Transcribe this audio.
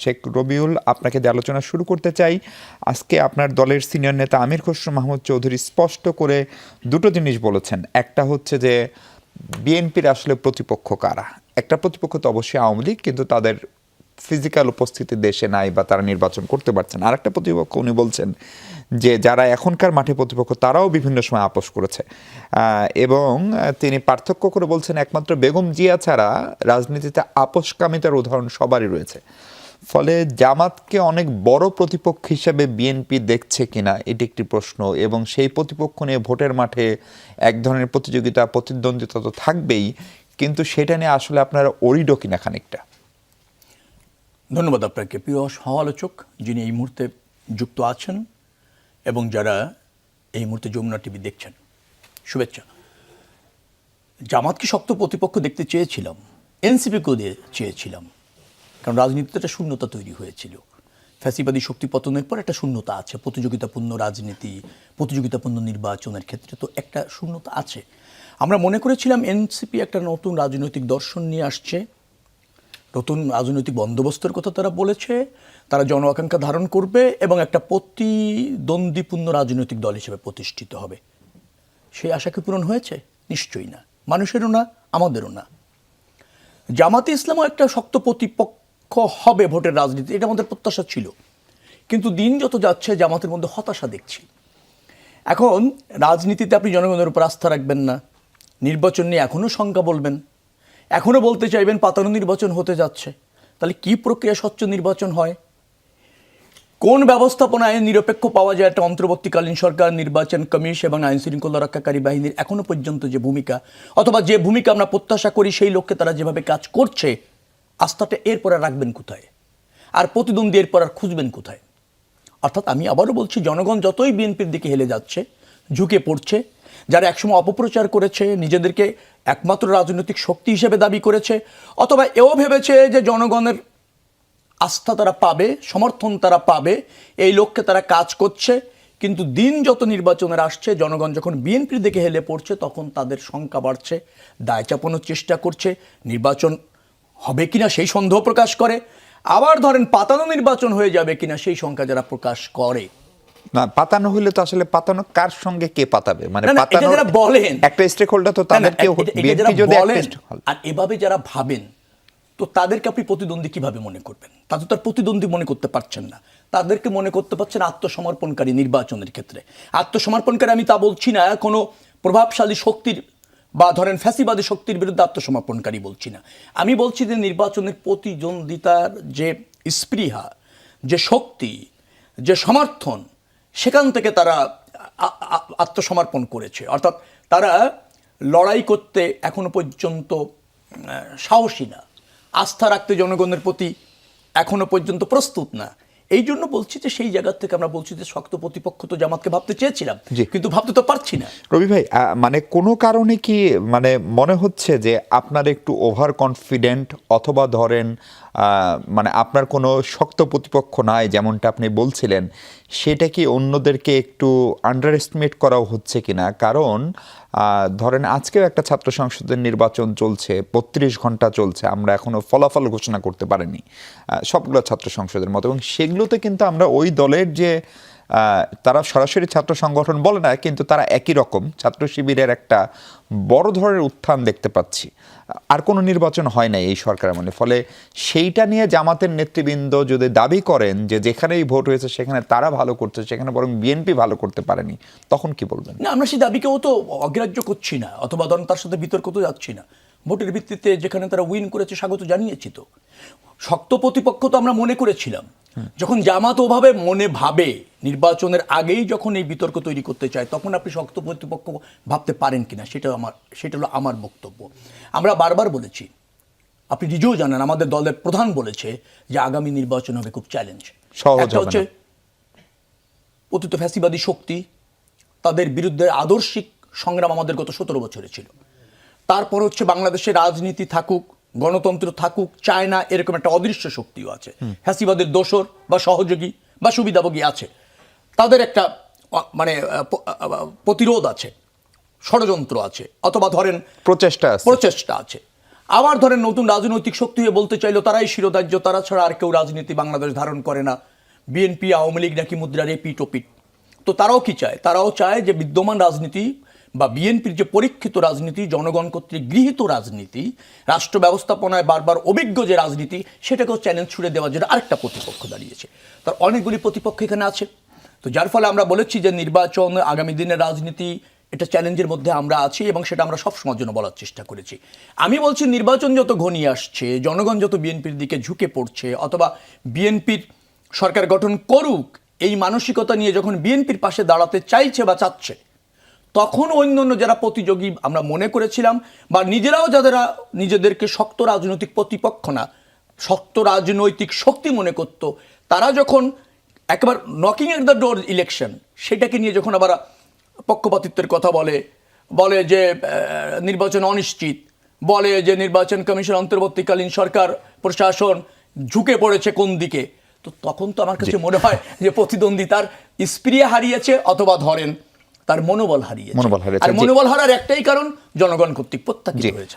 শেখ রবিউল, আপনাকে দিয়ে আলোচনা শুরু করতে চাই। আজকে আপনার দলের সিনিয়র নেতা আমির খসরু মাহমুদ চৌধুরী স্পষ্ট করে দুটো জিনিস বলেছেন। একটা হচ্ছে যে বিএনপির আসলে প্রতিপক্ষ কারা। একটা প্রতিপক্ষ তো অবশ্যই আওয়ামী লীগ, কিন্তু তাদের ফিজিক্যাল উপস্থিতি দেশে নাই বা তারা নির্বাচন করতে পারছেন। আর একটা প্রতিপক্ষ উনি বলছেন যে যারা এখনকার মাঠে প্রতিপক্ষ তারাও বিভিন্ন সময় আপোষ করেছে, এবং তিনি পার্থক্য করে বলছেন একমাত্র বেগম জিয়া ছাড়া রাজনীতিতে আপোষকামিতার উদাহরণ সবারই রয়েছে। ফলে জামাতকে অনেক বড় প্রতিপক্ষ হিসেবে বিএনপি দেখছে কিনা এটি একটি প্রশ্ন, এবং সেই প্রতিপক্ষ নিয়ে ভোটের মাঠে এক ধরনের প্রতিযোগিতা প্রতিদ্বন্দ্বিতা তো থাকবেই, কিন্তু সেটা নিয়ে আসলে আপনারা অরিডো কিনা খানিকটা। ধন্যবাদ আপনাকে প্রিয় সহ-আলোচক যিনি এই মুহূর্তে যুক্ত আছেন এবং যারা এই মুহূর্তে যমুনা টিভি দেখছেন, শুভেচ্ছা। জামাতকে শক্ত প্রতিপক্ষ দেখতে চেয়েছিলাম, এনসিপিকেও চেয়েছিলাম, কারণ রাজনীতিতে একটা শূন্যতা তৈরি হয়েছিল। ফ্যাসিবাদী শক্তি পতনের পর একটা শূন্যতা আছে, প্রতিযোগিতাপূর্ণ রাজনীতি, প্রতিযোগিতাপূর্ণ নির্বাচনের ক্ষেত্রে তো একটা শূন্যতা আছে। আমরা মনে করেছিলাম এনসিপি একটা নতুন রাজনৈতিক দর্শন নিয়ে আসছে, নতুন রাজনৈতিক বন্দোবস্তের কথা তারা বলেছে, তারা জন আকাঙ্ক্ষা ধারণ করবে এবং একটা প্রতিদ্বন্দ্বীপূর্ণ রাজনৈতিক দল হিসেবে প্রতিষ্ঠিত হবে। সেই আশা কি পূরণ হয়েছে? নিশ্চয়ই না, মানুষেরও না, আমাদেরও না। জামাতে ইসলামও একটা শক্ত প্রতিপক্ষ হবে ভোটের রাজনীতি, এটা আমাদের প্রত্যাশা ছিল, কিন্তু দিন যত যাচ্ছে জামাতের মধ্যে হতাশা দেখছি। এখন রাজনীতিতে আপনি জনগণের উপর আস্থা রাখবেন না, নির্বাচন নিয়ে এখনও শঙ্কা বলবেন, এখনও বলতে চাইবেন পাতানো নির্বাচন হতে যাচ্ছে। তাহলে কি প্রক্রিয়া স্বচ্ছ নির্বাচন হয়? কোন ব্যবস্থাপনায় নিরপেক্ষ পাওয়া যায় একটা অন্তর্বর্তীকালীন সরকার, নির্বাচন কমিশন এবং আইন শৃঙ্খলা রক্ষাকারী বাহিনীর এখনো পর্যন্ত যে ভূমিকা, অথবা যে ভূমিকা আমরা প্রত্যাশা করি সেই লক্ষ্যে তারা যেভাবে কাজ করছে, আস্থাটা এরপর আর রাখবেন কোথায়? আর প্রতিদ্বন্দ্বী এরপর আর খুঁজবেন কোথায়? অর্থাৎ আমি আবারও বলছি, জনগণ যতই বিএনপির দিকে হেলে যাচ্ছে, ঝুঁকে পড়ছে, যারা একসময় অপপ্রচার করেছে, নিজেদেরকে একমাত্র রাজনৈতিক শক্তি হিসেবে দাবি করেছে, অথবা এও ভেবেছে যে জনগণের আস্থা তারা পাবে, সমর্থন তারা পাবে, এই লক্ষ্যে তারা কাজ করছে, কিন্তু দিন যত নির্বাচনের আসছে, জনগণ যখন বিএনপির দিকে হেলে পড়ছে, তখন তাদের শঙ্কা বাড়ছে, দায় চাপানোর চেষ্টা করছে, নির্বাচন হবে কিনা সেই সন্দেহ প্রকাশ করে, আবার ধরেন পাতানো নির্বাচন হয়ে যাবে কিনা সেই শঙ্কা যারা প্রকাশ করে। না, পাতানো হইলে তো আসলে পাতানো কার সঙ্গে কে পাতাবে? মানে পাতানো যারা বলেন একটা স্টেক হোল্ডার, তো তাদেরকে বিএনপি যদি আর এভাবে যারা ভাবেন, তো তাদেরকে আপনি প্রতিদ্বন্দ্বী কিভাবে মনে করবেন? তাদের তার প্রতিদ্বন্দ্বী মনে করতে পারছেন না, তাদেরকে মনে করতে পারছেন আত্মসমর্পণকারী। নির্বাচনের ক্ষেত্রে আত্মসমর্পণকারী আমি তা বলছি না কোনো প্রভাবশালী শক্তির বা ধরেন ফ্যাসিবাদী শক্তির বিরুদ্ধে আত্মসমর্পণকারী বলছি না। আমি বলছি যে নির্বাচনের প্রতিদ্বন্দ্বিতার যে স্পৃহা, যে শক্তি, যে সমর্থন, সেখান থেকে তারা আত্মসমর্পণ করেছে। অর্থাৎ তারা লড়াই করতে এখনো পর্যন্ত সাহসী না, আস্থা রাখতে জনগণের প্রতি এখনো পর্যন্ত প্রস্তুত না। এই জন্য বলছি যে সেই জায়গা থেকে আমরা বলছি যে শক্ত প্রতিপক্ষ তো জামাতকে ভাবতে চেয়েছিলাম, কিন্তু ভাবতে তো পারছি না। রবি ভাই, মানে কোনো কারণে কি মানে মনে হচ্ছে যে আপনার একটু ওভার কনফিডেন্ট, অথবা ধরেন মানে আপনার কোনো শক্ত প্রতিপক্ষ নাই যেমনটা আপনি বলছিলেন, সেটা কি অন্যদেরকে একটু আন্ডার এস্টিমেট করাও হচ্ছে কিনা? কারণ ধরেন আজকেও একটা ছাত্র সংসদের নির্বাচন চলছে, 32 ঘন্টা চলছে, আমরা এখনো ফলাফল ঘোষণা করতে পারিনি সবগুলো ছাত্র সংসদের মতো, এবং সেগুলোতে কিন্তু আমরা ওই দলের যে তারা সরাসরি ছাত্র সংগঠন বলে না, কিন্তু তারা একই রকম ছাত্র শিবিরের একটা বড় ধরনের উত্থান দেখতে পাচ্ছি। আর কোনো নির্বাচন হয় না এই সরকারের মনে। ফলে সেইটা নিয়ে জামাতের নেতৃবৃন্দ যদি দাবি করেন যে যেখানেই ভোট হয়েছে সেখানে তারা ভালো করছে, সেখানে বরং বিএনপি ভালো করতে পারেনি, তখন কি বলবেন? না, আমরা সেই দাবিকেও তো অগ্রাহ্য করছি না, অথবা ধরুন তার সাথে বিতর্ক তো যাচ্ছি না। ভোটের ভিত্তিতে যেখানে তারা উইন করেছে স্বাগত জানিয়েছি। তো শক্ত প্রতিপক্ষ তো আমরা মনে করেছিলাম, যখন জামাত ওভাবে মনে ভাবে নির্বাচনের আগেই যখন এই বিতর্ক তৈরি করতে চায়, তখন আপনি শক্ত প্রতিপক্ষ ভাবতে পারেন কিনা সেটা হলো আমার বক্তব্য। আমরা বারবার বলেছি, আপনি নিজেও জানেন, আমাদের দলের প্রধান বলেছে যে আগামী নির্বাচন হবে খুব চ্যালেঞ্জ। একটা হচ্ছে পতিত ফ্যাসিবাদী শক্তি, তাদের বিরুদ্ধে আদর্শিক সংগ্রাম আমাদের গত 17 বছরে ছিল। তারপর হচ্ছে বাংলাদেশের রাজনীতি থাকুক, গণতন্ত্র থাকুক, চায় না এরকম একটা অদৃশ্য শক্তিও আছে, ফ্যাসিবাদের দোসর বা সহযোগী বা সুবিধাভোগী আছে, তাদের একটা মানে প্রতিরোধ আছে, ষড়যন্ত্র আছে, অথবা ধরেন প্রচেষ্টা আছে। আবার ধরেন নতুন রাজনৈতিক শক্তি হয়ে বলতে চাইলো তারাই শিরোধার্য, তারা ছাড়া আর কেউ রাজনীতি বাংলাদেশ ধারণ করে না, বিএনপি আওয়ামী লীগ নাকি মুদ্রার এপিট ওপিট। তো তারাও কি চায়? তারাও চায় যে বিদ্যমান রাজনীতি বা বিএনপির যে পরীক্ষিত রাজনীতি, জনগণ কর্তৃক গৃহীত রাজনীতি, রাষ্ট্র ব্যবস্থাপনায় বারবার অভিজ্ঞ যে রাজনীতি, সেটাকেও চ্যালেঞ্জ ছুড়ে দেওয়ার জন্য আরেকটা প্রতিপক্ষ দাঁড়িয়েছে। তার অনেকগুলি প্রতিপক্ষ এখানে আছে। তো যার ফলে আমরা বলেছি যে নির্বাচন আগামী দিনের রাজনীতি, এটা চ্যালেঞ্জের মধ্যে আমরা আছি এবং সেটা আমরা সবসময়ের জন্য বলার চেষ্টা করেছি। আমি বলছি নির্বাচন যত ঘনিয়ে আসছে, জনগণ যত বিএনপির দিকে ঝুঁকে পড়ছে, অথবা বিএনপির সরকার গঠন করুক এই মানসিকতা নিয়ে যখন বিএনপির পাশে দাঁড়াতে চাইছে বা চাচ্ছে, তখন অন্যান্য যারা প্রতিযোগী আমরা মনে করেছিলাম বা নিজেরাও যারা নিজেদেরকে শক্ত রাজনৈতিক প্রতিপক্ষ না, শক্ত রাজনৈতিক শক্তি মনে করত, তারা যখন একেবারে knocking at the door election, সেটাকে নিয়ে যখন আবার পক্ষপাতিত্বের কথা বলে যে নির্বাচন অনিশ্চিত, বলে যে নির্বাচন কমিশন অন্তর্বর্তীকালীন সরকার প্রশাসন ঝুঁকে পড়েছে কোন দিকে, তো তখন তো আমার কাছে মনে হয় যে প্রতিদ্বন্দ্বিতার স্প্রিয়া হারিয়েছে, অথবা ধরেন তার মনোবল হারিয়েছে। আর মনোবল হারার একটাই কারণ, জনগণ কর্তৃক প্রত্যাখ্যিত হয়েছে।